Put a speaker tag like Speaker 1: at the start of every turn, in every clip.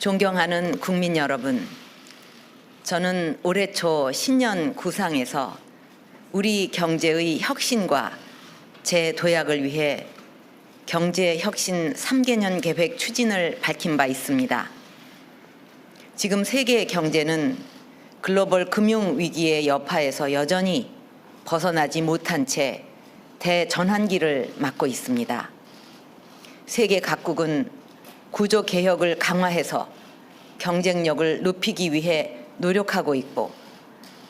Speaker 1: 존경하는 국민 여러분, 저는 올해 초 신년 구상에서 우리 경제의 혁신과 재도약을 위해 경제혁신 3개년 계획 추진을 밝힌 바 있습니다. 지금 세계 경제는 글로벌 금융위기의 여파에서 여전히 벗어나지 못한 채 대전환기를 맞고 있습니다. 세계 각국은 구조 개혁을 강화해서 경쟁력을 높이기 위해 노력하고 있고,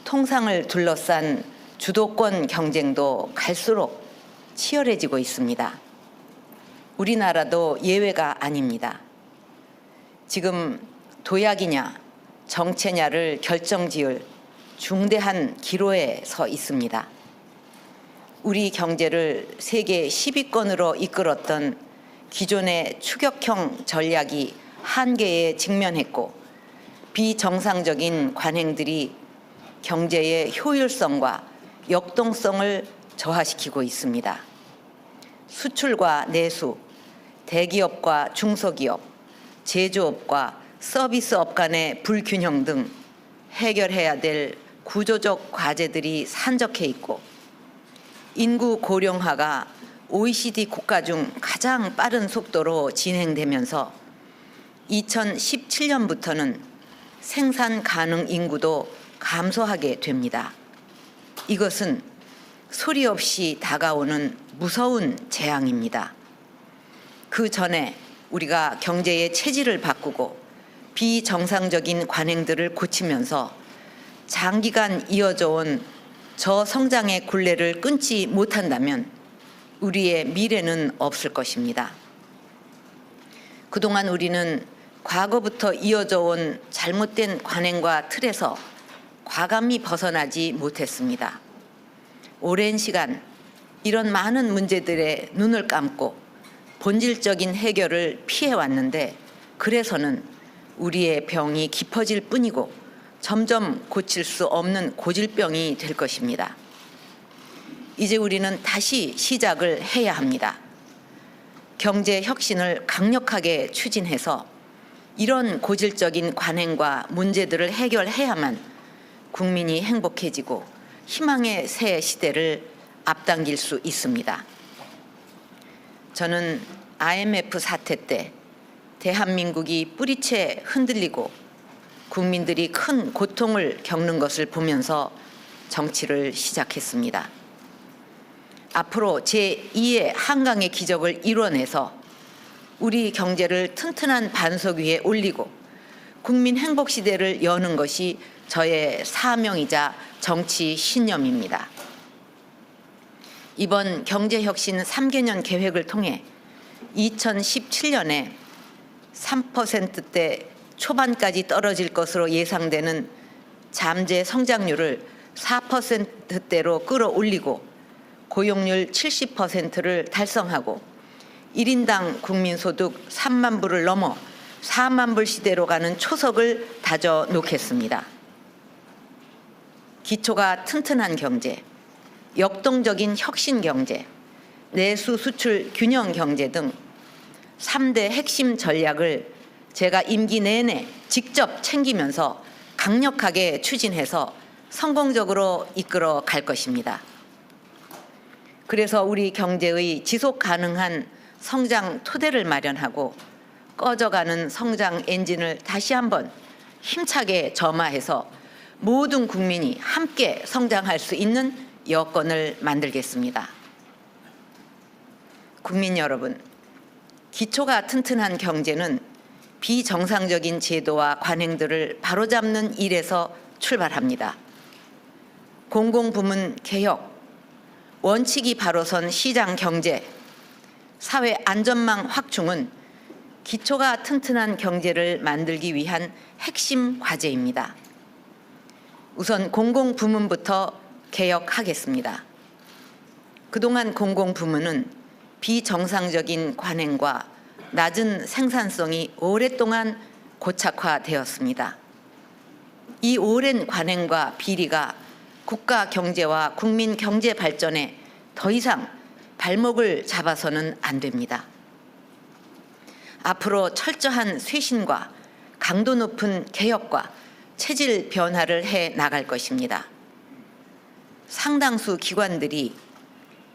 Speaker 1: 통상을 둘러싼 주도권 경쟁도 갈수록 치열해지고 있습니다. 우리나라도 예외가 아닙니다. 지금 도약이냐 정체냐를 결정지을 중대한 기로에 서 있습니다. 우리 경제를 세계 10위권으로 이끌었던 기존의 추격형 전략이 한계에 직면했고, 비정상적인 관행들이 경제의 효율성과 역동성을 저하시키고 있습니다. 수출과 내수, 대기업과 중소기업, 제조업과 서비스업 간의 불균형 등 해결해야 될 구조적 과제들이 산적해 있고, 인구 고령화가 OECD 국가 중 가장 빠른 속도로 진행되면서 2017년부터는 생산 가능 인구도 감소하게 됩니다. 이것은 소리 없이 다가오는 무서운 재앙입니다. 그 전에 우리가 경제의 체질을 바꾸고 비정상적인 관행들을 고치면서 장기간 이어져 온 저성장의 굴레를 끊지 못한다면 우리의 미래는 없을 것입니다. 그동안 우리는 과거부터 이어져 온 잘못된 관행과 틀에서 과감히 벗어나지 못했습니다. 오랜 시간 이런 많은 문제들에 눈을 감고 본질적인 해결을 피해왔는데, 그래서는 우리의 병이 깊어질 뿐이고 점점 고칠 수 없는 고질병이 될 것입니다. 이제 우리는 다시 시작을 해야 합니다. 경제 혁신을 강력하게 추진해서 이런 고질적인 관행과 문제들을 해결해야만 국민이 행복해지고 희망의 새 시대를 앞당길 수 있습니다. 저는 IMF 사태 때 대한민국이 뿌리채 흔들리고 국민들이 큰 고통을 겪는 것을 보면서 정치를 시작했습니다. 앞으로 제2의 한강의 기적을 이뤄내서 우리 경제를 튼튼한 반석 위에 올리고 국민 행복 시대를 여는 것이 저의 사명이자 정치 신념입니다. 이번 경제혁신 3개년 계획을 통해 2017년에 3%대 초반까지 떨어질 것으로 예상되는 잠재 성장률을 4%대로 끌어올리고 고용률 70%를 달성하고 1인당 국민소득 3만 불을 넘어 4만 불 시대로 가는 초석을 다져 놓겠습니다. 기초가 튼튼한 경제, 역동적인 혁신 경제, 내수 수출 균형 경제 등 3대 핵심 전략을 제가 임기 내내 직접 챙기면서 강력하게 추진해서 성공적으로 이끌어 갈 것입니다. 그래서 우리 경제의 지속 가능한 성장 토대를 마련하고 꺼져가는 성장 엔진을 다시 한번 힘차게 점화해서 모든 국민이 함께 성장할 수 있는 여건을 만들겠습니다. 국민 여러분, 기초가 튼튼한 경제는 비정상적인 제도와 관행들을 바로잡는 일에서 출발합니다. 공공부문 개혁, 원칙이 바로 선 시장 경제, 사회 안전망 확충은 기초가 튼튼한 경제를 만들기 위한 핵심 과제입니다. 우선 공공부문부터 개혁하겠습니다. 그동안 공공부문은 비정상적인 관행과 낮은 생산성이 오랫동안 고착화되었습니다. 이 오랜 관행과 비리가 국가 경제와 국민 경제 발전에 더 이상 발목을 잡아서는 안 됩니다. 앞으로 철저한 쇄신과 강도 높은 개혁과 체질 변화를 해 나갈 것입니다. 상당수 기관들이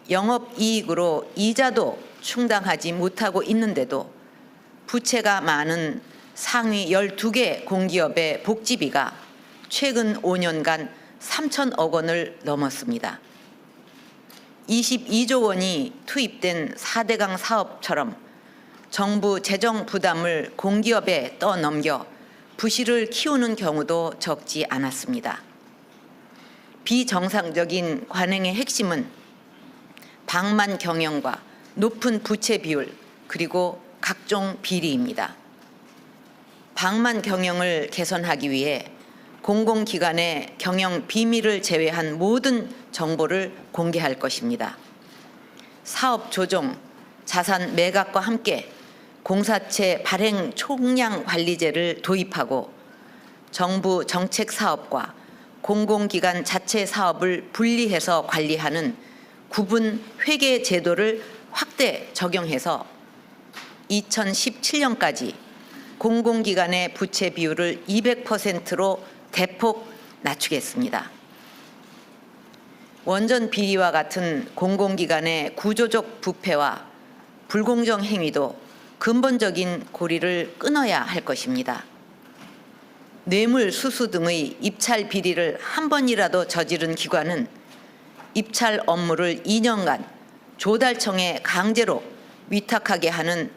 Speaker 1: 영업이익으로 이자도 충당하지 못하고 있는데도 부채가 많은 상위 12개 공기업의 복지비가 최근 5년간 3천억 원을 넘었습니다. 22조 원이 투입된 4대강 사업처럼 정부 재정 부담을 공기업에 떠넘겨 부실을 키우는 경우도 적지 않았습니다. 비정상적인 관행의 핵심은 방만 경영과 높은 부채 비율 그리고 각종 비리입니다. 방만 경영을 개선하기 위해 공공기관의 경영 비밀을 제외한 모든 정보를 공개할 것입니다. 사업 조정, 자산 매각과 함께 공사채 발행 총량 관리제를 도입하고 정부 정책 사업과 공공기관 자체 사업을 분리해서 관리하는 구분 회계 제도를 확대 적용해서 2017년까지 공공기관의 부채 비율을 200%로 대폭 낮추겠습니다. 원전 비리와 같은 공공기관의 구조적 부패와 불공정 행위도 근본적인 고리를 끊어야 할 것입니다. 뇌물수수 등의 입찰 비리를 한 번이라도 저지른 기관은 입찰 업무를 2년간 조달청에 강제로 위탁하게 하는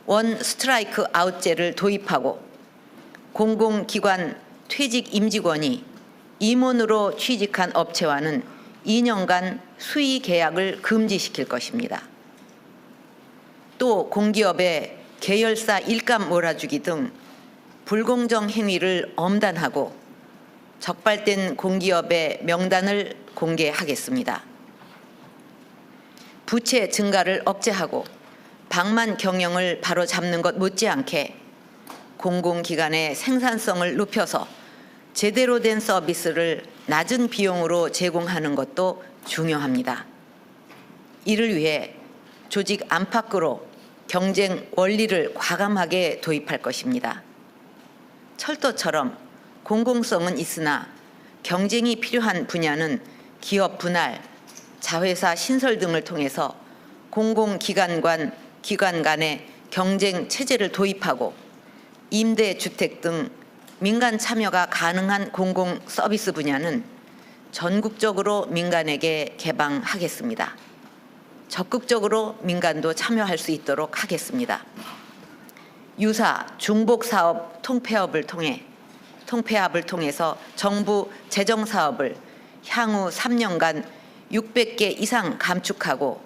Speaker 1: 원 스트라이크 아웃제를 도입하고 공공기관 퇴직 임직원이 임원으로 취직한 업체와는 2년간 수의 계약을 금지시킬 것입니다. 또 공기업의 계열사 일감 몰아주기 등 불공정 행위를 엄단하고 적발된 공기업의 명단을 공개하겠습니다. 부채 증가를 억제하고 방만 경영을 바로잡는 것 못지않게 공공기관의 생산성을 높여서 제대로 된 서비스를 낮은 비용으로 제공하는 것도 중요합니다. 이를 위해 조직 안팎으로 경쟁 원리를 과감하게 도입할 것입니다. 철도처럼 공공성은 있으나 경쟁이 필요한 분야는 기업 분할, 자회사 신설 등을 통해서 공공기관 간의 경쟁 체제를 도입하고 임대주택 등 민간 참여가 가능한 공공 서비스 분야는 전국적으로 민간에게 개방하겠습니다. 적극적으로 민간도 참여할 수 있도록 하겠습니다. 유사 중복사업 통폐합을 통해서 정부 재정사업을 향후 3년간 600개 이상 감축하고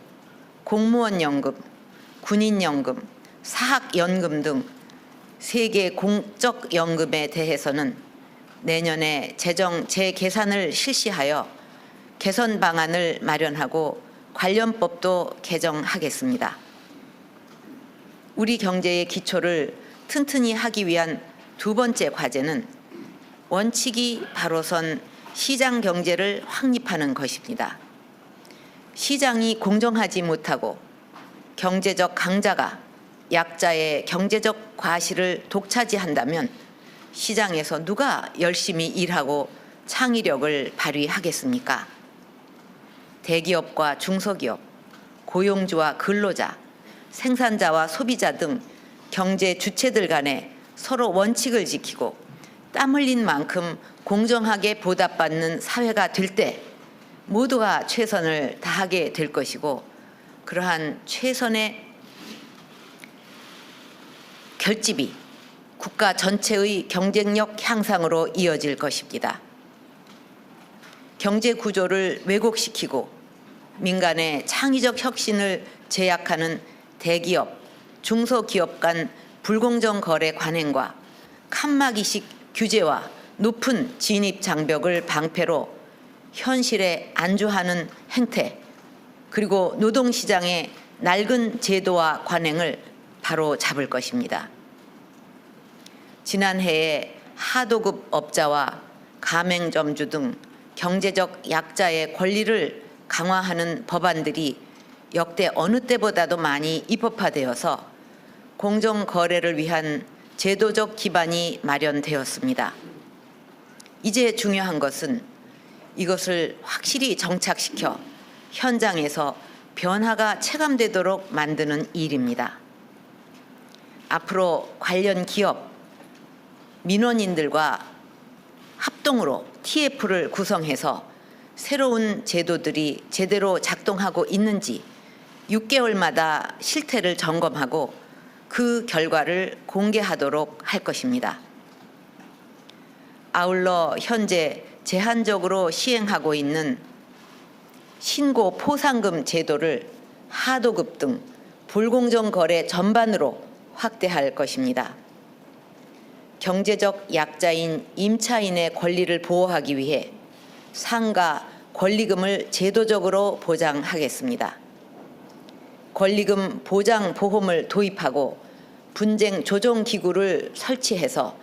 Speaker 1: 공무원 연금, 군인 연금, 사학연금 등 3개 공적 연금에 대해서는 내년에 재정 재계산을 실시하여 개선 방안을 마련하고 관련법도 개정하겠습니다. 우리 경제의 기초를 튼튼히 하기 위한 두 번째 과제는 원칙이 바로 선 시장 경제를 확립하는 것입니다. 시장이 공정하지 못하고 경제적 강자가 약자의 경제적 과실을 독차지한다면 시장에서 누가 열심히 일하고 창의력을 발휘하겠습니까? 대기업과 중소기업, 고용주와 근로자, 생산자와 소비자 등 경제 주체들 간에 서로 원칙을 지키고 땀 흘린 만큼 공정하게 보답받는 사회가 될 때 모두가 최선을 다하게 될 것이고 그러한 최선의 결집이 국가 전체의 경쟁력 향상으로 이어질 것입니다. 경제 구조를 왜곡시키고 민간의 창의적 혁신을 제약하는 대기업, 중소기업 간 불공정 거래 관행과 칸막이식 규제와 높은 진입 장벽을 방패로 현실에 안주하는 행태 그리고 노동시장의 낡은 제도와 관행을 바로 잡을 것입니다. 지난해에 하도급 업자와 가맹점주 등 경제적 약자의 권리를 강화하는 법안들이 역대 어느 때보다도 많이 입법화되어서 공정거래를 위한 제도적 기반이 마련되었습니다. 이제 중요한 것은 이것을 확실히 정착시켜 현장에서 변화가 체감되도록 만드는 일입니다. 앞으로 관련 기업, 민원인들과 합동으로 TF를 구성해서 새로운 제도들이 제대로 작동하고 있는지 6개월마다 실태를 점검하고 그 결과를 공개하도록 할 것입니다. 아울러 현재 제한적으로 시행하고 있는 신고 포상금 제도를 하도급 등 불공정 거래 전반으로 확대할 것입니다. 경제적 약자인 임차인의 권리를 보호하기 위해 상가 권리금을 제도적으로 보장하겠습니다. 권리금 보장 보험을 도입하고 분쟁 조정 기구를 설치해서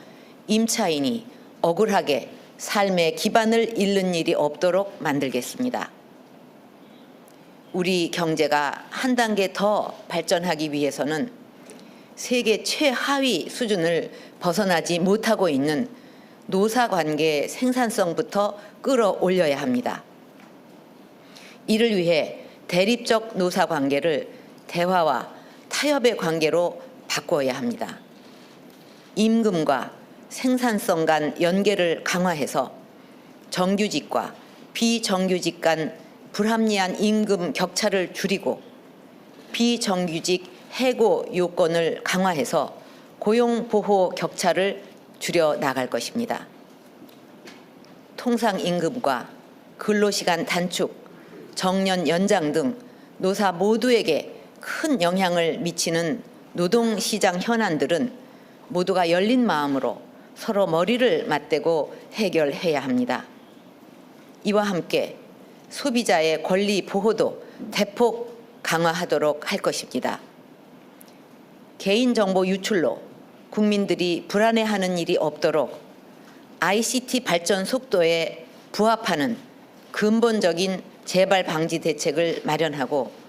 Speaker 1: 임차인이 억울하게 삶의 기반을 잃는 일이 없도록 만들겠습니다. 우리 경제가 한 단계 더 발전하기 위해서는 세계 최하위 수준을 벗어나지 못하고 있는 노사관계의 생산성부터 끌어올려야 합니다. 이를 위해 대립적 노사관계를 대화와 타협의 관계로 바꿔야 합니다. 임금과 생산성 간 연계를 강화해서 정규직과 비정규직 간 불합리한 임금 격차를 줄이고 비정규직 해고 요건을 강화해서 고용보호 격차를 줄여 나갈 것입니다. 통상임금과 근로시간 단축, 정년 연장 등 노사 모두에게 큰 영향을 미치는 노동시장 현안들은 모두가 열린 마음으로 서로 머리를 맞대고 해결해야 합니다. 이와 함께 소비자의 권리 보호도 대폭 강화하도록 할 것입니다. 개인정보 유출로 국민들이 불안해하는 일이 없도록 ICT 발전 속도에 부합하는 근본적인 재발 방지 대책을 마련하고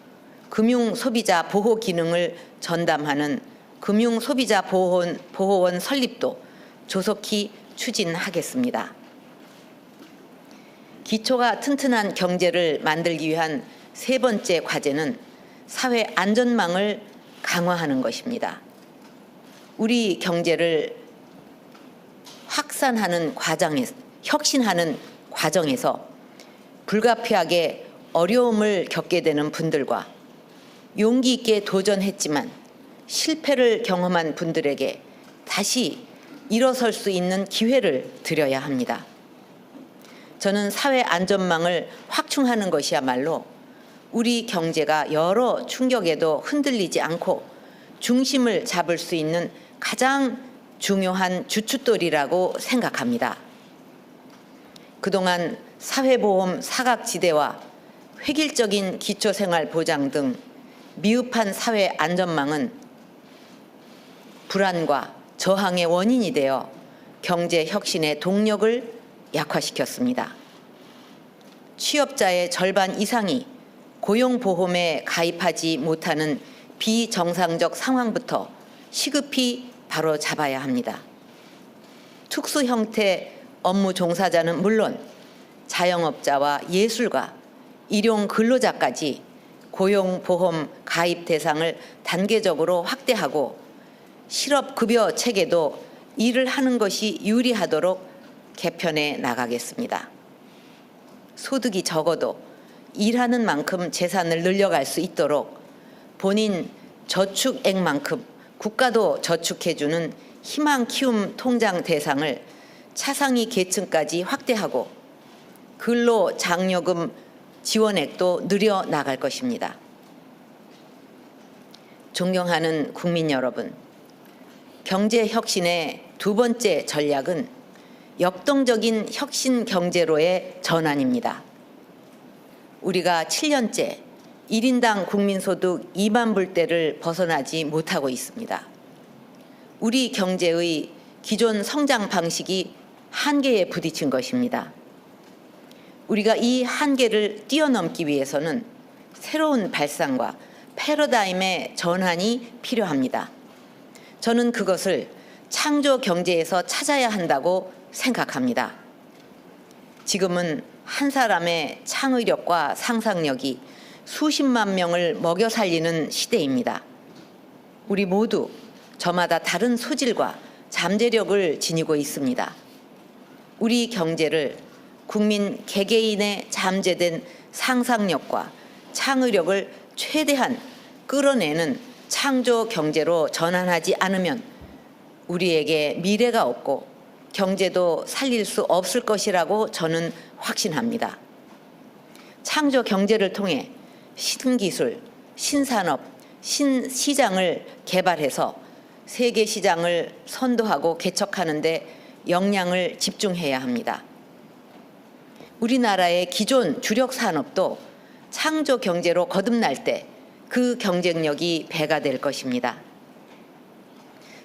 Speaker 1: 금융 소비자 보호 기능을 전담하는 금융 소비자 보호원 설립도 조속히 추진하겠습니다. 기초가 튼튼한 경제를 만들기 위한 세 번째 과제는 사회 안전망을 강화하는 것입니다. 우리 경제를 확산하는 혁신하는 과정에서 불가피하게 어려움을 겪게 되는 분들과 용기 있게 도전했지만 실패를 경험한 분들에게 다시 일어설 수 있는 기회를 드려야 합니다. 저는 사회 안전망을 확충하는 것이야말로 우리 경제가 여러 충격에도 흔들리지 않고 중심을 잡을 수 있는 가장 중요한 주춧돌이라고 생각합니다. 그동안 사회보험 사각지대와 획일적인 기초생활보장 등 미흡한 사회 안전망은 불안과 저항의 원인이 되어 경제 혁신의 동력을 약화시켰습니다. 취업자의 절반 이상이 고용보험에 가입하지 못하는 비정상적 상황부터 시급히 바로 잡아야 합니다. 특수 형태 업무 종사자는 물론 자영업자와 예술가, 일용 근로자까지 고용보험 가입 대상을 단계적으로 확대하고 실업급여 체계도 일을 하는 것이 유리하도록 개편해 나가겠습니다. 소득이 적어도 일하는 만큼 재산을 늘려갈 수 있도록 본인 저축액만큼 국가도 저축해주는 희망 키움 통장 대상을 차상위 계층까지 확대하고 근로장려금 지원액도 늘려 나갈 것입니다. 존경하는 국민 여러분, 경제혁신의 두 번째 전략은 역동적인 혁신 경제로의 전환입니다. 우리가 7년째 1인당 국민소득 2만 불대를 벗어나지 못하고 있습니다. 우리 경제의 기존 성장 방식이 한계에 부딪힌 것입니다. 우리가 이 한계를 뛰어넘기 위해서는 새로운 발상과 패러다임의 전환이 필요합니다. 저는 그것을 창조 경제에서 찾아야 한다고 생각합니다. 지금은 한 사람의 창의력과 상상력이 수십만 명을 먹여 살리는 시대입니다. 우리 모두 저마다 다른 소질과 잠재력을 지니고 있습니다. 우리 경제를 국민 개개인의 잠재된 상상력과 창의력을 최대한 끌어내는 창조 경제로 전환하지 않으면 우리에게 미래가 없고 경제도 살릴 수 없을 것이라고 저는 확신합니다. 창조 경제를 통해 신기술, 신산업, 신시장을 개발해서 세계 시장을 선도하고 개척하는 데 역량을 집중해야 합니다. 우리나라의 기존 주력 산업도 창조 경제로 거듭날 때 그 경쟁력이 배가 될 것입니다.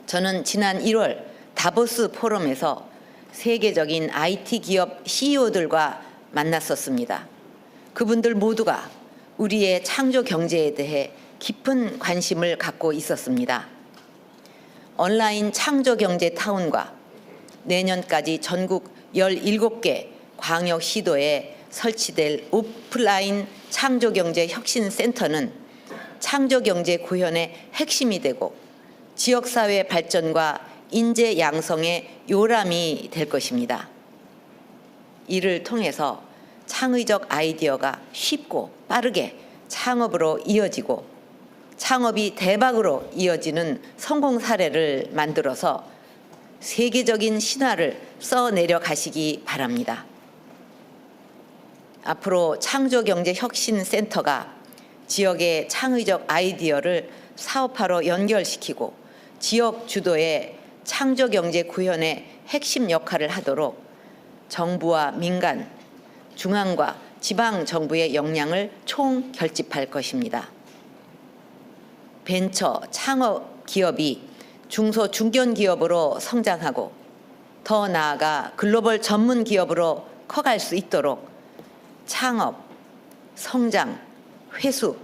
Speaker 1: 저는 지난 1월 다보스 포럼에서 세계적인 IT 기업 CEO들과 만났었습니다. 그분들 모두가 우리의 창조 경제에 대해 깊은 관심을 갖고 있었습니다. 온라인 창조 경제 타운과 내년까지 전국 17개 광역 시도에 설치될 오프라인 창조 경제 혁신 센터는 창조 경제 구현의 핵심이 되고 지역사회 발전과 인재 양성의 요람이 될 것입니다. 이를 통해서 창의적 아이디어가 쉽고 빠르게 창업으로 이어지고 창업이 대박으로 이어지는 성공 사례를 만들어서 세계적인 신화를 써내려 가시기 바랍니다. 앞으로 창조경제혁신센터가 지역의 창의적 아이디어를 사업화로 연결시키고 지역 주도의 창조경제 구현의 핵심 역할을 하도록 정부와 민간, 중앙과 지방 정부의 역량을 총결집할 것입니다. 벤처 창업 기업이 중소 중견 기업으로 성장하고 더 나아가 글로벌 전문 기업으로 커갈 수 있도록 창업, 성장, 회수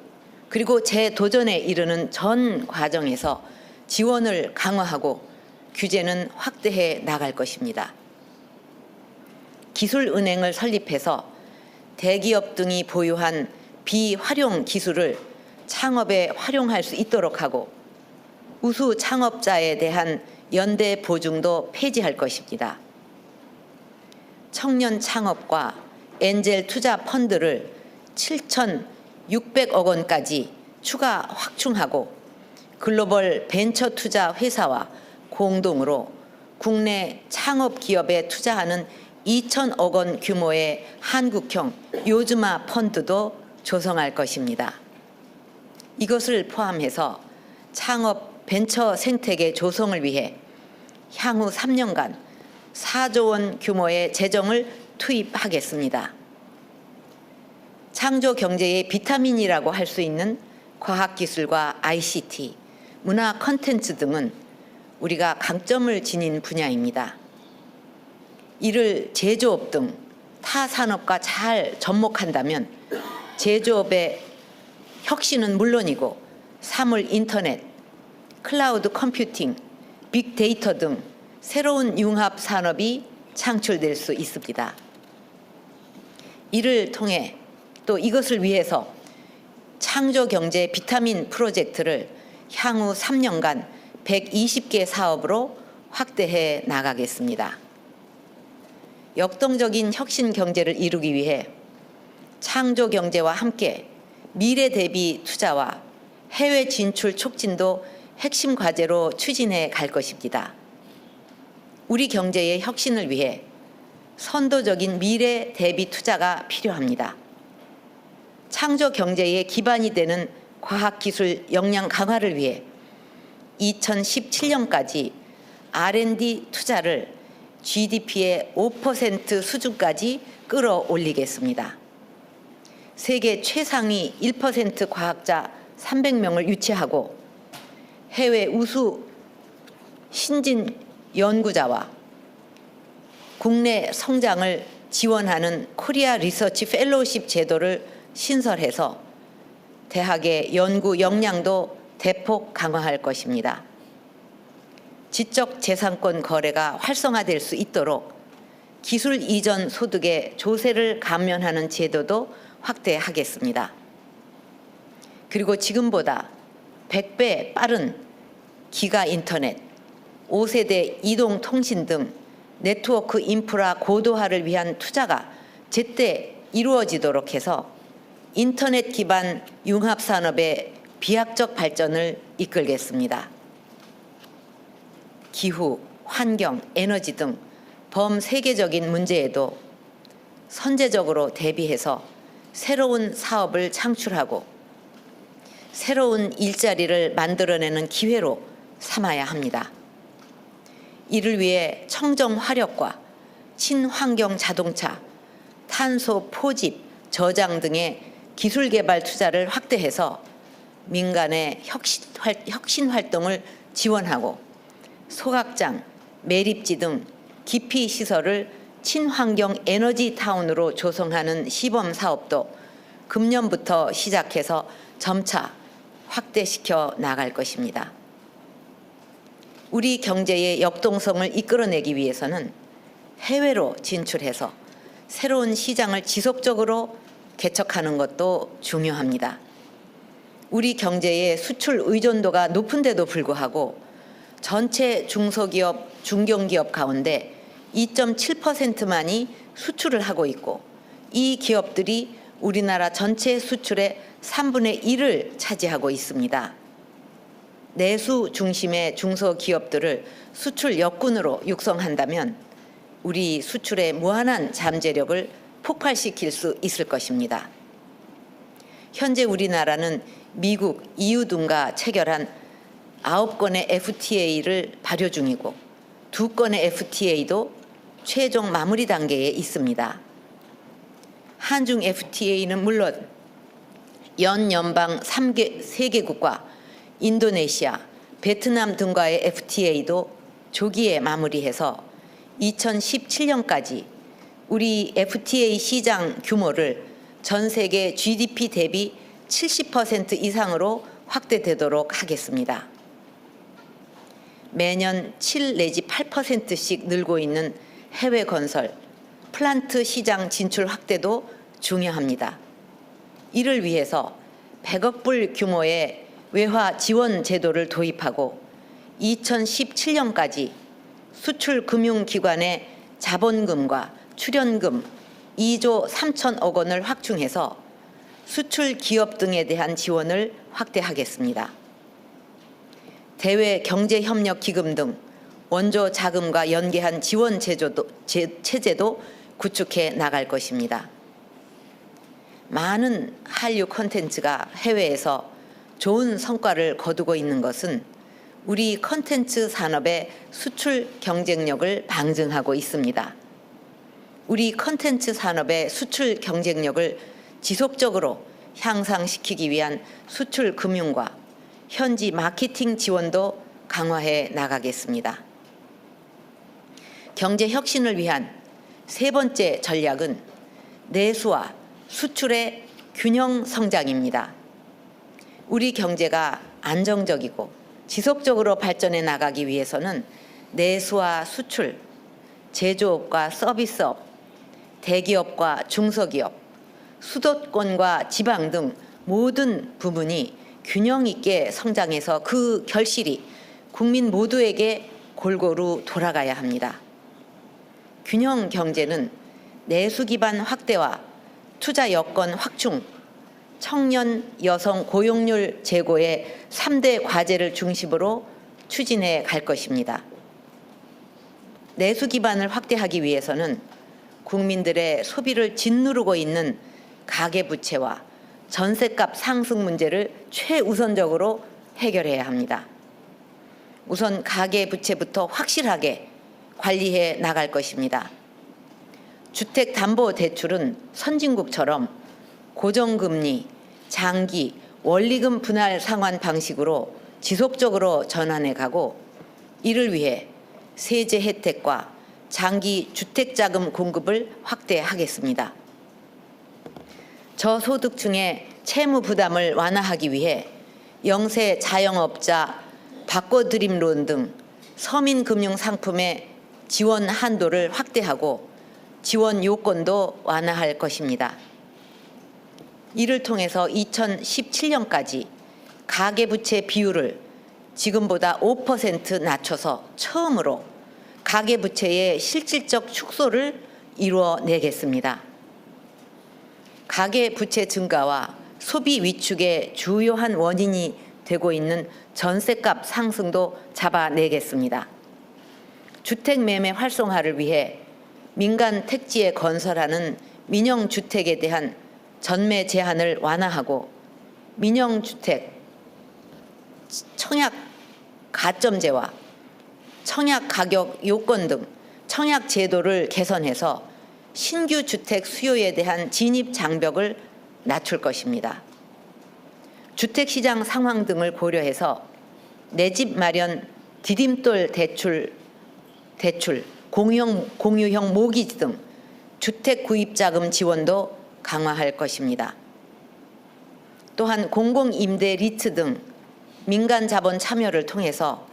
Speaker 1: 그리고 재도전에 이르는 전 과정에서 지원을 강화하고 규제는 확대해 나갈 것입니다. 기술은행을 설립해서 대기업 등이 보유한 비활용 기술을 창업에 활용할 수 있도록 하고 우수 창업자에 대한 연대 보증도 폐지할 것입니다. 청년 창업과 엔젤 투자 펀드를 7,600억 원까지 추가 확충하고 글로벌 벤처 투자 회사와 공동으로 국내 창업 기업에 투자하는 2,000억 원 규모의 한국형 요즈마 펀드도 조성할 것입니다. 이것을 포함해서 창업 벤처 생태계 조성을 위해 향후 3년간 4조 원 규모의 재정을 투입하겠습니다. 창조 경제의 비타민이라고 할 수 있는 과학기술과 ICT, 문화 콘텐츠 등은 우리가 강점을 지닌 분야입니다. 이를 제조업 등 타 산업과 잘 접목한다면 제조업의 혁신은 물론이고 사물 인터넷, 클라우드 컴퓨팅, 빅데이터 등 새로운 융합 산업이 창출될 수 있습니다. 이를 통해 또 이것을 위해서 창조경제 비타민 프로젝트를 향후 3년간 120개 사업으로 확대해 나가겠습니다. 역동적인 혁신 경제를 이루기 위해 창조경제와 함께 미래 대비 투자와 해외 진출 촉진도 핵심 과제로 추진해 갈 것입니다. 우리 경제의 혁신을 위해 선도적인 미래 대비 투자가 필요합니다. 창조 경제의 기반이 되는 과학기술 역량 강화를 위해 2017년까지 R&D 투자를 GDP의 5% 수준까지 끌어올리겠습니다. 세계 최상위 1% 과학자 300명을 유치하고 해외 우수 신진 연구자와 국내 성장을 지원하는 코리아 리서치 펠로우십 제도를 신설해서 대학의 연구 역량도 대폭 강화할 것입니다. 지적재산권 거래가 활성화될 수 있도록 기술 이전 소득의 조세를 감면하는 제도도 확대하겠습니다. 그리고 지금보다 100배 빠른 기가 인터넷, 5세대 이동통신 등 네트워크 인프라 고도화를 위한 투자가 제때 이루어지도록 해서 인터넷 기반 융합산업의 비약적 발전을 이끌겠습니다. 기후, 환경, 에너지 등 범세계적인 문제에도 선제적으로 대비해서 새로운 사업을 창출하고 새로운 일자리를 만들어내는 기회로 삼아야 합니다. 이를 위해 청정 화력과 친환경 자동차, 탄소 포집, 저장 등의 기술 개발 투자를 확대해서 민간의 혁신 활동을 지원하고 소각장, 매립지 등 기피 시설을 친환경 에너지 타운으로 조성하는 시범 사업도 금년부터 시작해서 점차 확대시켜 나갈 것입니다. 우리 경제의 역동성을 이끌어내기 위해서는 해외로 진출해서 새로운 시장을 지속적으로 개척하는 것도 중요합니다. 우리 경제의 수출 의존도가 높은데도 불구하고 전체 중소기업, 중견기업 가운데 2.7%만이 수출을 하고 있고 이 기업들이 우리나라 전체 수출의 3분의 1을 차지하고 있습니다. 내수 중심의 중소기업들을 수출 역군으로 육성한다면 우리 수출의 무한한 잠재력을 폭발시킬 수 있을 것입니다. 현재 우리나라는 미국, EU 등과 체결한 9건의 FTA를 발효 중이고 2건의 FTA도 최종 마무리 단계에 있습니다. 한중 FTA는 물론 연방 3개국과 인도네시아, 베트남 등과의 FTA도 조기에 마무리해서 2017년까지 우리 FTA 시장 규모를 전 세계 GDP 대비 70% 이상으로 확대되도록 하겠습니다. 매년 7 내지 8%씩 늘고 있는 해외 건설, 플란트 시장 진출 확대도 중요합니다. 이를 위해서 100억 불 규모의 외화 지원 제도를 도입하고 2017년까지 수출금융기관의 자본금과 출연금 2조 3천억 원을 확충해서 수출 기업 등에 대한 지원을 확대하겠습니다. 대외 경제협력기금 등 원조 자금과 연계한 지원 체제도 구축해 나갈 것입니다. 많은 한류 콘텐츠가 해외에서 좋은 성과를 거두고 있는 것은 우리 콘텐츠 산업의 수출 경쟁력을 방증하고 있습니다. 우리 콘텐츠 산업의 수출 경쟁력을 지속적으로 향상시키기 위한 수출 금융과 현지 마케팅 지원도 강화해 나가겠습니다. 경제 혁신을 위한 세 번째 전략은 내수와 수출의 균형 성장입니다. 우리 경제가 안정적이고 지속적으로 발전해 나가기 위해서는 내수와 수출, 제조업과 서비스업, 대기업과 중소기업, 수도권과 지방 등 모든 부문이 균형 있게 성장해서 그 결실이 국민 모두에게 골고루 돌아가야 합니다. 균형 경제는 내수 기반 확대와 투자 여건 확충, 청년 여성 고용률 제고의 3대 과제를 중심으로 추진해 갈 것입니다. 내수 기반을 확대하기 위해서는 국민들의 소비를 짓누르고 있는 가계부채와 전셋값 상승 문제를 최우선적으로 해결해야 합니다. 우선 가계부채부터 확실하게 관리해 나갈 것입니다. 주택담보대출은 선진국처럼 고정금리, 장기, 원리금 분할 상환 방식으로 지속적으로 전환해 가고 이를 위해 세제 혜택과 장기 주택자금 공급을 확대하겠습니다. 저소득층의 채무 부담을 완화하기 위해 영세 자영업자 바꿔드림론 등 서민금융상품의 지원 한도를 확대하고 지원 요건도 완화할 것입니다. 이를 통해서 2017년까지 가계부채 비율을 지금보다 5% 낮춰서 처음으로 가계부채의 실질적 축소를 이루어내겠습니다. 가계부채 증가와 소비 위축의 주요한 원인이 되고 있는 전셋값 상승도 잡아내겠습니다. 주택 매매 활성화를 위해 민간 택지에 건설하는 민영주택에 대한 전매 제한을 완화하고 민영주택 청약 가점제와 청약 가격 요건 등 청약 제도를 개선해서 신규 주택 수요에 대한 진입 장벽을 낮출 것입니다. 주택시장 상황 등을 고려해서 내 집 마련 디딤돌 대출, 공유형 모기지 등 주택 구입 자금 지원도 강화할 것입니다. 또한 공공임대 리트 등 민간 자본 참여를 통해서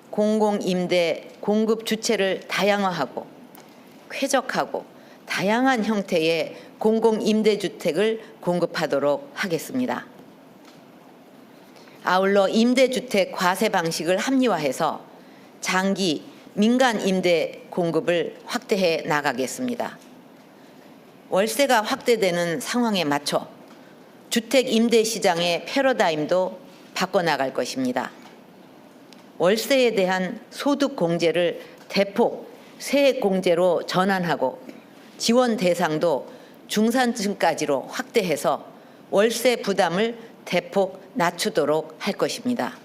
Speaker 1: 공공임대 공급 주체를 다양화하고 쾌적하고 다양한 형태의 공공임대주택을 공급하도록 하겠습니다. 아울러 임대주택 과세 방식을 합리화해서 장기 민간 임대 공급을 확대해 나가겠습니다. 월세가 확대되는 상황에 맞춰 주택 임대 시장의 패러다임도 바꿔나갈 것입니다. 월세에 대한 소득 공제를 대폭 세액 공제로 전환하고 지원 대상도 중산층까지로 확대해서 월세 부담을 대폭 낮추도록 할 것입니다.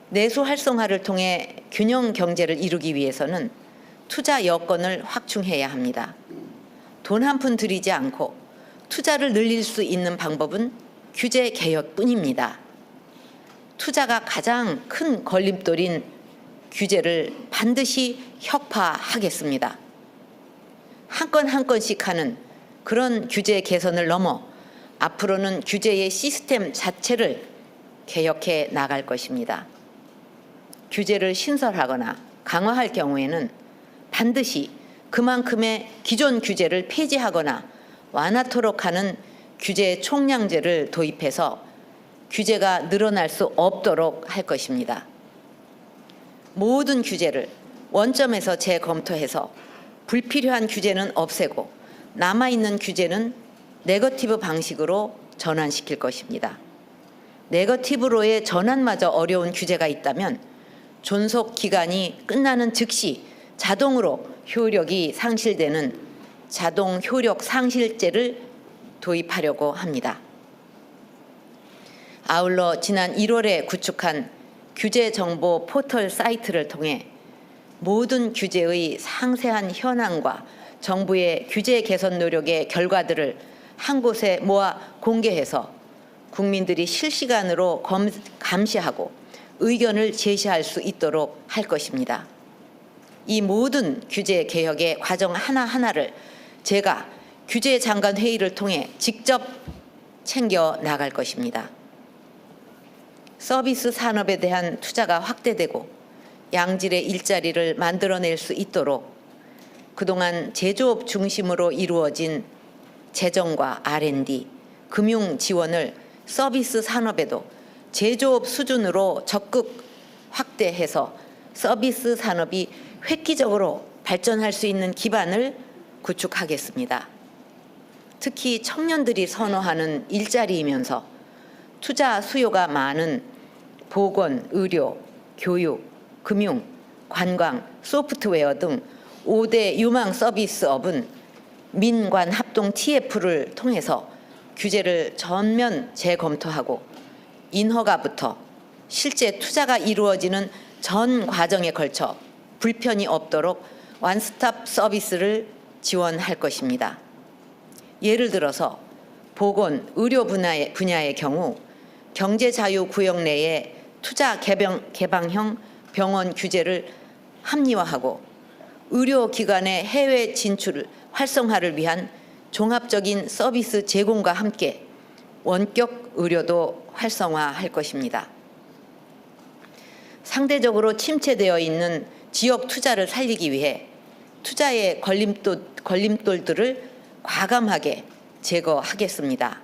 Speaker 1: 내수 활성화를 통해 균형 경제를 이루기 위해서는 투자 여건을 확충해야 합니다. 돈 한 푼 들이지 않고 투자를 늘릴 수 있는 방법은 규제 개혁뿐입니다. 투자가 가장 큰 걸림돌인 규제를 반드시 혁파하겠습니다. 한 건 한 건씩 하는 그런 규제 개선을 넘어 앞으로는 규제의 시스템 자체를 개혁해 나갈 것입니다. 규제를 신설하거나 강화할 경우에는 반드시 그만큼의 기존 규제를 폐지하거나 완화토록 하는 규제 총량제를 도입해서 규제가 늘어날 수 없도록 할 것입니다. 모든 규제를 원점에서 재검토해서 불필요한 규제는 없애고 남아있는 규제는 네거티브 방식으로 전환시킬 것입니다. 네거티브로의 전환마저 어려운 규제가 있다면 존속 기간이 끝나는 즉시 자동으로 효력이 상실되는 자동 효력 상실제를 도입하려고 합니다. 아울러 지난 1월에 구축한 규제 정보 포털 사이트를 통해 모든 규제의 상세한 현황과 정부의 규제 개선 노력의 결과들을 한 곳에 모아 공개해서 국민들이 실시간으로 감시하고 의견을 제시할 수 있도록 할 것입니다. 이 모든 규제 개혁의 과정 하나하나를 제가 규제 장관 회의를 통해 직접 챙겨 나갈 것입니다. 서비스 산업에 대한 투자가 확대되고 양질의 일자리를 만들어낼 수 있도록 그동안 제조업 중심으로 이루어진 재정과 R&D, 금융 지원을 서비스 산업에도 제조업 수준으로 적극 확대해서 서비스 산업이 획기적으로 발전할 수 있는 기반을 구축하겠습니다. 특히 청년들이 선호하는 일자리이면서 투자 수요가 많은 보건, 의료, 교육, 금융, 관광, 소프트웨어 등 5대 유망 서비스업은 민관 합동 TF를 통해서 규제를 전면 재검토하고 인허가부터 실제 투자가 이루어지는 전 과정에 걸쳐 불편이 없도록 원스톱 서비스를 지원할 것입니다. 예를 들어서 보건, 의료 분야의 경우 경제자유구역 내에 투자 개방형 병원 규제를 합리화하고 의료기관의 해외 진출 활성화를 위한 종합적인 서비스 제공과 함께 원격 의료도 활성화할 것입니다. 상대적으로 침체되어 있는 지역 투자를 살리기 위해 투자의 걸림돌들을 과감하게 제거하겠습니다.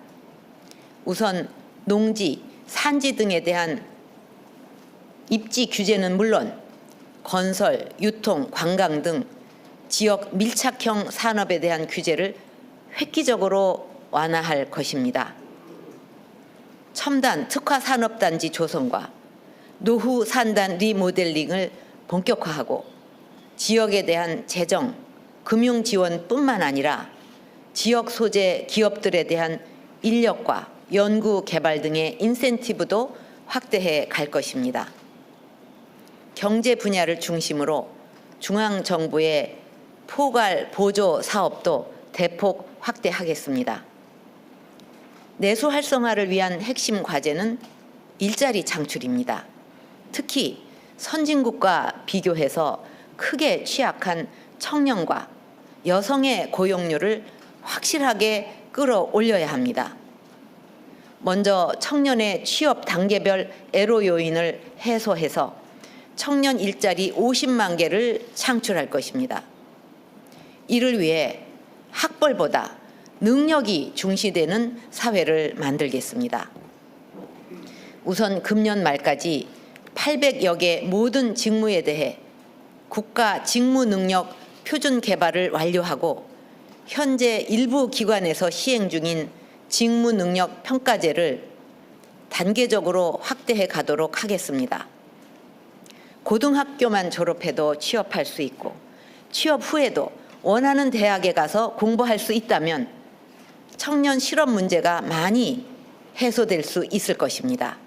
Speaker 1: 우선 농지, 산지 등에 대한 입지 규제는 물론 건설, 유통, 관광 등 지역 밀착형 산업에 대한 규제를 획기적으로 완화할 것입니다. 첨단 특화 산업단지 조성과 노후 산단 리모델링을 본격화하고 지역에 대한 재정, 금융 지원뿐만 아니라 지역 소재 기업들에 대한 인력과 연구 개발 등의 인센티브도 확대해 갈 것입니다. 경제 분야를 중심으로 중앙정부의 포괄 보조 사업도 대폭 확대하겠습니다. 내수 활성화를 위한 핵심 과제는 일자리 창출입니다. 특히 선진국과 비교해서 크게 취약한 청년과 여성의 고용률을 확실하게 끌어올려야 합니다. 먼저 청년의 취업 단계별 애로 요인을 해소해서 청년 일자리 50만 개를 창출할 것입니다. 이를 위해 학벌보다 능력이 중시되는 사회를 만들겠습니다. 우선 금년 말까지 800여 개 모든 직무에 대해 국가 직무 능력 표준 개발을 완료하고 현재 일부 기관에서 시행 중인 직무 능력 평가제를 단계적으로 확대해 가도록 하겠습니다. 고등학교만 졸업해도 취업할 수 있고 취업 후에도 원하는 대학에 가서 공부할 수 있다면 청년 실업 문제가 많이 해소될 수 있을 것입니다.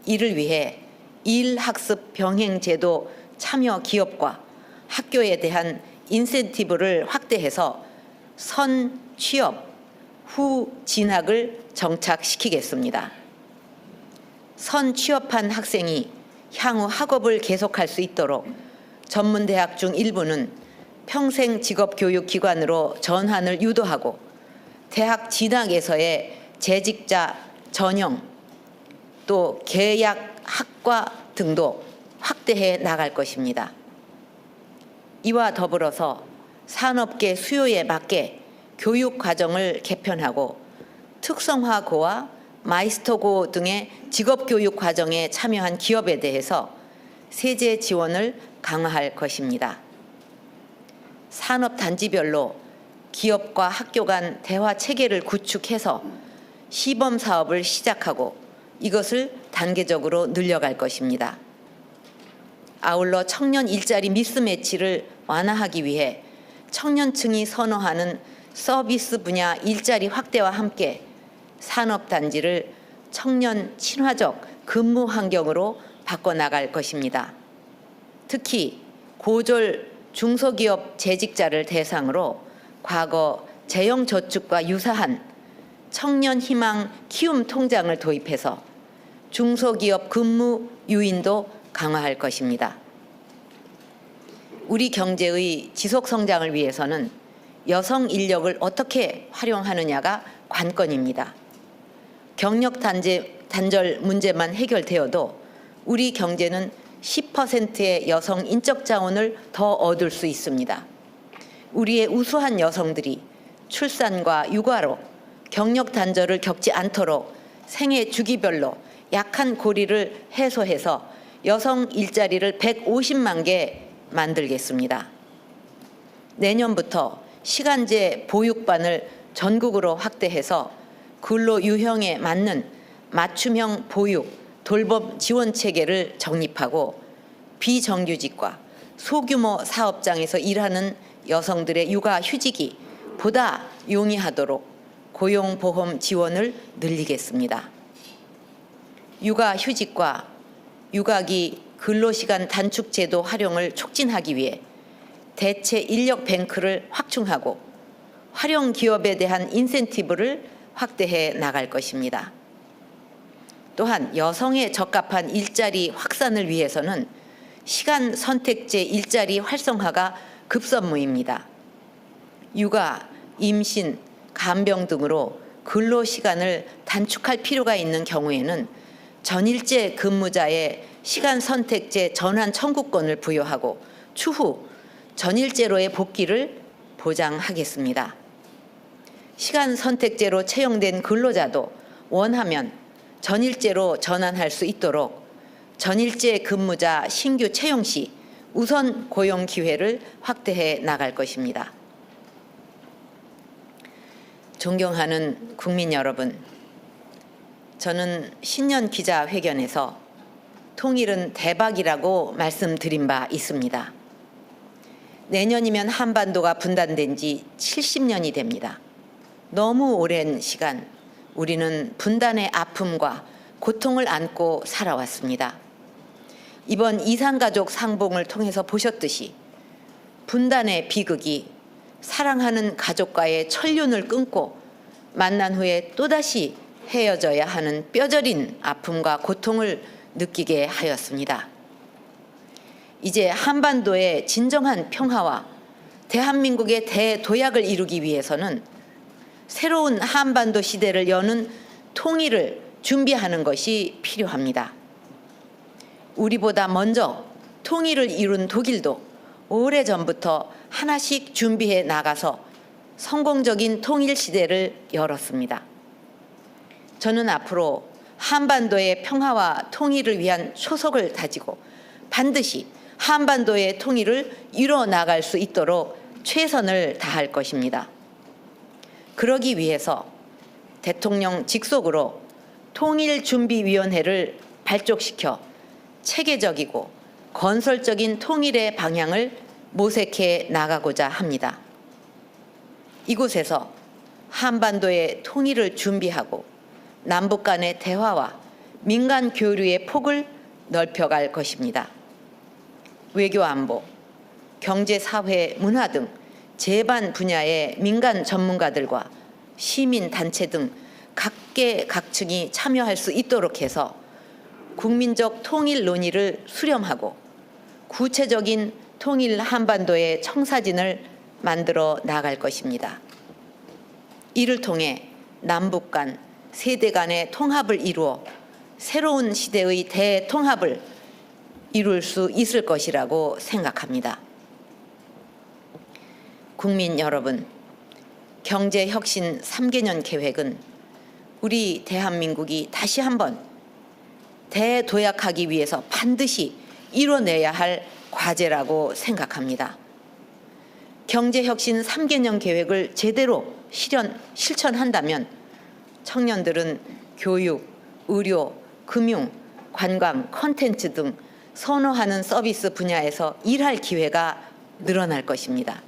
Speaker 1: 이를 위해 일학습 병행 제도 참여 기업과 학교에 대한 인센티브를 확대해서 선 취업, 후 진학을 정착시키겠습니다. 선 취업한 학생이 향후 학업을 계속할 수 있도록 전문대학 중 일부는 평생 직업교육기관으로 전환을 유도하고 대학 진학에서의 재직자 전형 또 계약 학과 등도 확대해 나갈 것입니다. 이와 더불어서 산업계 수요에 맞게 교육과정을 개편하고 특성화고와 마이스터고 등의 직업교육 과정에 참여한 기업에 대해서 세제 지원을 강화할 것입니다. 산업단지별로 기업과 학교 간 대화 체계를 구축해서 시범 사업을 시작하고 이것을 단계적으로 늘려갈 것입니다. 아울러 청년 일자리 미스매치를 완화하기 위해 청년층이 선호하는 서비스 분야 일자리 확대와 함께 산업단지를 청년 친화적 근무 환경으로 바꿔나갈 것입니다. 특히 고졸 중소기업 재직자를 대상으로 과거 재형저축과 유사한 청년 희망 키움 통장을 도입해서 중소기업 근무 유인도 강화할 것입니다. 우리 경제의 지속 성장을 위해서는 여성 인력을 어떻게 활용하느냐가 관건입니다. 경력 단절 문제만 해결되어도 우리 경제는 10%의 여성 인적 자원을 더 얻을 수 있습니다. 우리의 우수한 여성들이 출산과 육아로 경력 단절을 겪지 않도록 생애 주기별로 약한 고리를 해소해서 여성 일자리를 150만 개 만들겠습니다. 내년부터 시간제 보육반을 전국으로 확대해서 근로 유형에 맞는 맞춤형 보육, 돌봄 지원 체계를 정립하고 비정규직과 소규모 사업장에서 일하는 여성들의 육아 휴직이 보다 용이하도록 고용보험 지원을 늘리겠습니다. 육아 휴직과 육아기 근로시간 단축 제도 활용을 촉진하기 위해 대체 인력 뱅크를 확충하고 활용 기업에 대한 인센티브를 확대해 나갈 것입니다. 또한 여성에 적합한 일자리 확산을 위해서는 시간 선택제 일자리 활성화가 급선무입니다. 육아, 임신, 간병 등으로 근로시간을 단축할 필요가 있는 경우에는 전일제 근무자의 시간 선택제 전환 청구권을 부여하고 추후 전일제로의 복귀를 보장하겠습니다. 시간 선택제로 채용된 근로자도 원하면 전일제로 전환할 수 있도록 전일제 근무자 신규 채용 시 우선 고용 기회를 확대해 나갈 것입니다. 존경하는 국민 여러분, 저는 신년 기자회견에서 통일은 대박이라고 말씀드린 바 있습니다. 내년이면 한반도가 분단된 지 70년이 됩니다. 너무 오랜 시간 우리는 분단의 아픔과 고통을 안고 살아왔습니다. 이번 이산가족 상봉을 통해서 보셨듯이 분단의 비극이 사랑하는 가족과의 천륜을 끊고 만난 후에 또다시 헤어져야 하는 뼈저린 아픔과 고통을 느끼게 하였습니다. 이제 한반도의 진정한 평화와 대한민국의 대도약을 이루기 위해서는 새로운 한반도 시대를 여는 통일을 준비하는 것이 필요합니다. 우리보다 먼저 통일을 이룬 독일도 오래전부터 하나씩 준비해 나가서 성공적인 통일 시대를 열었습니다. 저는 앞으로 한반도의 평화와 통일을 위한 초석을 다지고 반드시 한반도의 통일을 이뤄 나갈 수 있도록 최선을 다할 것입니다. 그러기 위해서 대통령 직속으로 통일준비위원회를 발족시켜 체계적이고 건설적인 통일의 방향을 모색해 나가고자 합니다. 이곳에서 한반도의 통일을 준비하고 남북 간의 대화와 민간 교류의 폭을 넓혀갈 것입니다. 외교 안보, 경제, 사회, 문화 등 제반 분야의 민간 전문가들과 시민 단체 등 각계각층이 참여할 수 있도록 해서 국민적 통일 논의를 수렴하고 구체적인 통일 한반도의 청사진을 만들어 나갈 것입니다. 이를 통해 남북 간, 세대 간의 통합을 이루어 새로운 시대의 대통합을 이룰 수 있을 것이라고 생각합니다. 국민 여러분, 경제혁신 3개년 계획은 우리 대한민국이 다시 한번 대도약하기 위해서 반드시 이뤄내야 할 과제라고 생각합니다. 경제혁신 3개년 계획을 제대로 실천한다면 청년들은 교육, 의료, 금융, 관광, 콘텐츠 등 선호하는 서비스 분야에서 일할 기회가 늘어날 것입니다.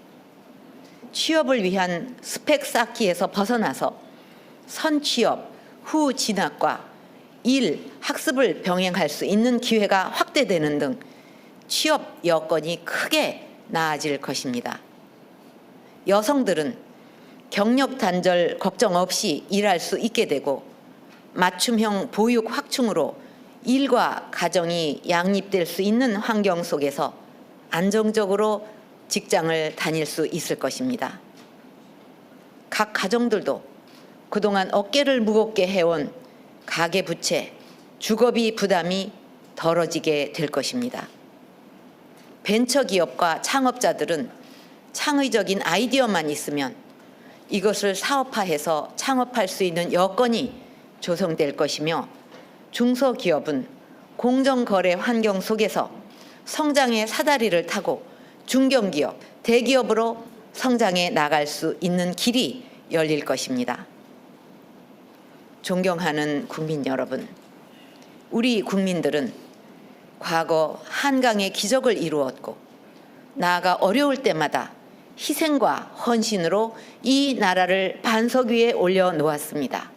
Speaker 1: 취업을 위한 스펙 쌓기에서 벗어나서 선취업, 후 진학과 일, 학습을 병행할 수 있는 기회가 확대되는 등 취업 여건이 크게 나아질 것입니다. 여성들은 경력 단절 걱정 없이 일할 수 있게 되고 맞춤형 보육 확충으로 일과 가정이 양립될 수 있는 환경 속에서 안정적으로 직장을 다닐 수 있을 것입니다. 각 가정들도 그동안 어깨를 무겁게 해온 가계부채, 주거비 부담이 덜어지게 될 것입니다. 벤처기업과 창업자들은 창의적인 아이디어만 있으면 이것을 사업화해서 창업할 수 있는 여건이 조성될 것이며 중소기업은 공정거래 환경 속에서 성장의 사다리를 타고 중견기업, 대기업으로 성장해 나갈 수 있는 길이 열릴 것입니다. 존경하는 국민 여러분, 우리 국민들은 과거 한강의 기적을 이루었고 나아가 어려울 때마다 희생과 헌신으로 이 나라를 반석 위에 올려놓았습니다.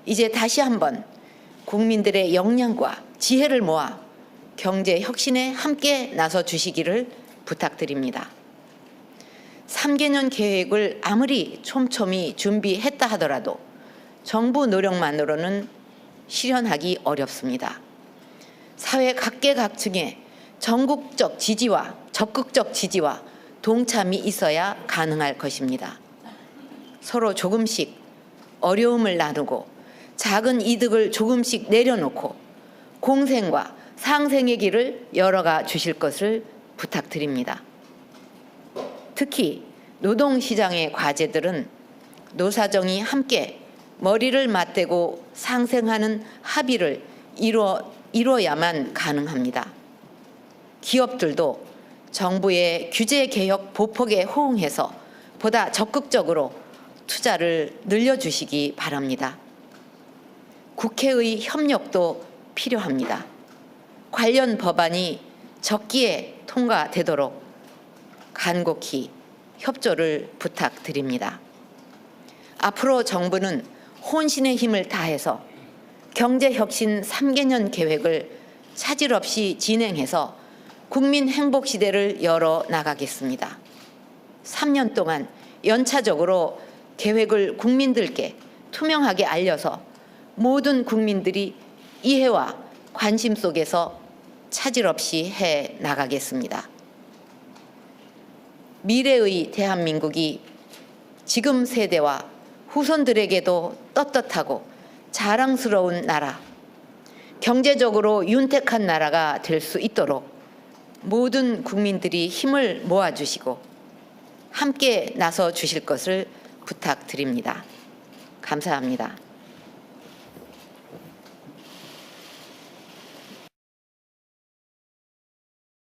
Speaker 1: 이제 다시 한번 국민들의 역량과 지혜를 모아 경제 혁신에 함께 나서 주시기를 부탁드립니다. 3개년 계획을 아무리 촘촘히 준비했다 하더라도 정부 노력만으로는 실현하기 어렵습니다. 사회 각계각층의 전국적 지지와 적극적 지지와 동참이 있어야 가능할 것입니다. 서로 조금씩 어려움을 나누고 작은 이득을 조금씩 내려놓고 공생과 상생의 길을 열어가 주실 것을 부탁드립니다. 특히 노동시장의 과제들은 노사정이 함께 머리를 맞대고 상생하는 합의를 이뤄야만 가능합니다. 기업들도 정부의 규제 개혁 보폭에 호응해서 보다 적극적으로 투자를 늘려주시기 바랍니다. 국회의 협력도 필요합니다. 관련 법안이 적기에 통과되도록 간곡히 협조를 부탁드립니다. 앞으로 정부는 혼신의 힘을 다해서 경제혁신 3개년 계획을 차질 없이 진행해서 국민 행복 시대를 열어 나가겠습니다. 3년 동안 연차적으로 계획을 국민들께 투명하게 알려서 모든 국민들이 이해와 관심 속에서 차질 없이 해 나가겠습니다. 미래의 대한민국이 지금 세대와 후손들에게도 떳떳하고 자랑스러운 나라, 경제적으로 윤택한 나라가 될 수 있도록 모든 국민들이 힘을 모아주시고 함께 나서 주실 것을 부탁드립니다. 감사합니다.